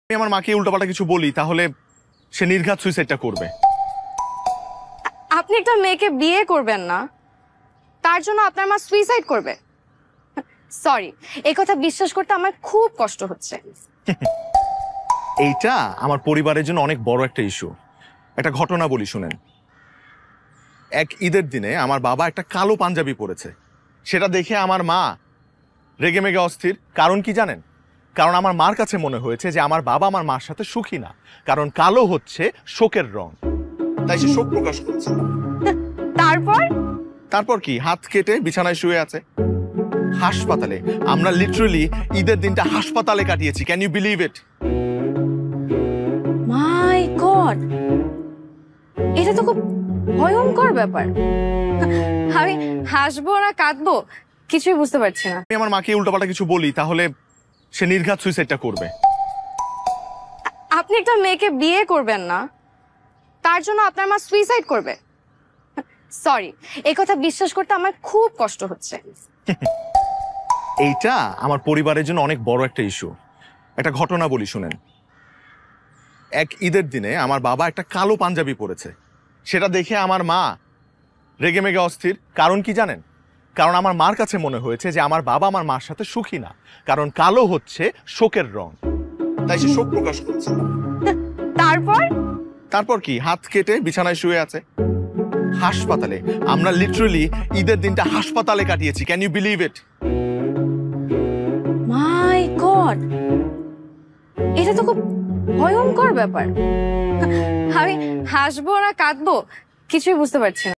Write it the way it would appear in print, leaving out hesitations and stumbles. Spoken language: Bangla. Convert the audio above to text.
আমি আমার মাকে উল্টাপাল্টা কিছু বলি তাহলে সে নির্ঘাত সুইসাইডটা করবে। আপনি একটা মেয়েকে বিয়ে করবেন না, তার জন্য আপনার মা সুইসাইড করবে? সরি, এই কথা বিশ্বাস করতে আমার খুব কষ্ট হচ্ছে। এইটা আমার পরিবারের জন্য অনেক বড় একটা ইস্যু। একটা ঘটনা বলি শুনেন। এক ঈদের দিনে আমার বাবা একটা কালো পাঞ্জাবি পরেছে, সেটা দেখে আমার মা রেগে মেগে অস্থির। কারণ কি জানেন? কারণ আমার মার কাছে মনে হয়েছে যে আমার বাবা আমার মার সাথে সুখী না, কারণ কালো হচ্ছে শোকের রং, তাই সে শোক প্রকাশ করছে। তারপর তারপর কি, হাত কেটে বিছানায় শুয়ে আছে হাসপাতালে। আমরা লিটারালি ঈদের দিনটা হাসপাতালে কাটিয়েছি। Can you believe it? My God, এটা তো খুব ভয়ঙ্কর ব্যাপার। আমি হাসবো না কাঁদবো কিছুই বুঝতে পারছি না। আমি আমার মাকে উল্টাপাল্টা কিছু বলি তাহলে সে নির্ঘাত সুইসাইডটা করবে। আপনি একটা মেয়েকে বিয়ে করবেন না, তার জন্য আপনার মা সুইসাইড করবে? সরি, এই কথা বিশ্বাস করতে আমার খুব কষ্ট হচ্ছে। এইটা আমার পরিবারের জন্য অনেক বড় একটা ইস্যু। একটা ঘটনা বলি শুনেন। এক ঈদের দিনে আমার বাবা একটা কালো পাঞ্জাবি পরেছে, সেটা দেখে আমার মা রেগে মেগে অস্থির। কারণ কি জানেন? কারণ আমার মার কাছে মনে হয়েছে যে আমার বাবা আমার মার সাথে সুখী না, কারণ কালো হচ্ছে শোকের রং, তাই সে শোক প্রকাশ করছে। তারপর তারপর কি, হাত কেটে বিছানায় শুয়ে আছে হাসপাতালে। আমরা লিটারালি ঈদের দিনটা হাসপাতালে কাটিয়েছি। Can you believe it? My God, এটা তো খুব ভয়ঙ্কর ব্যাপার। আমি হাসবো না কাঁদবো কিছুই বুঝতে পারছি না।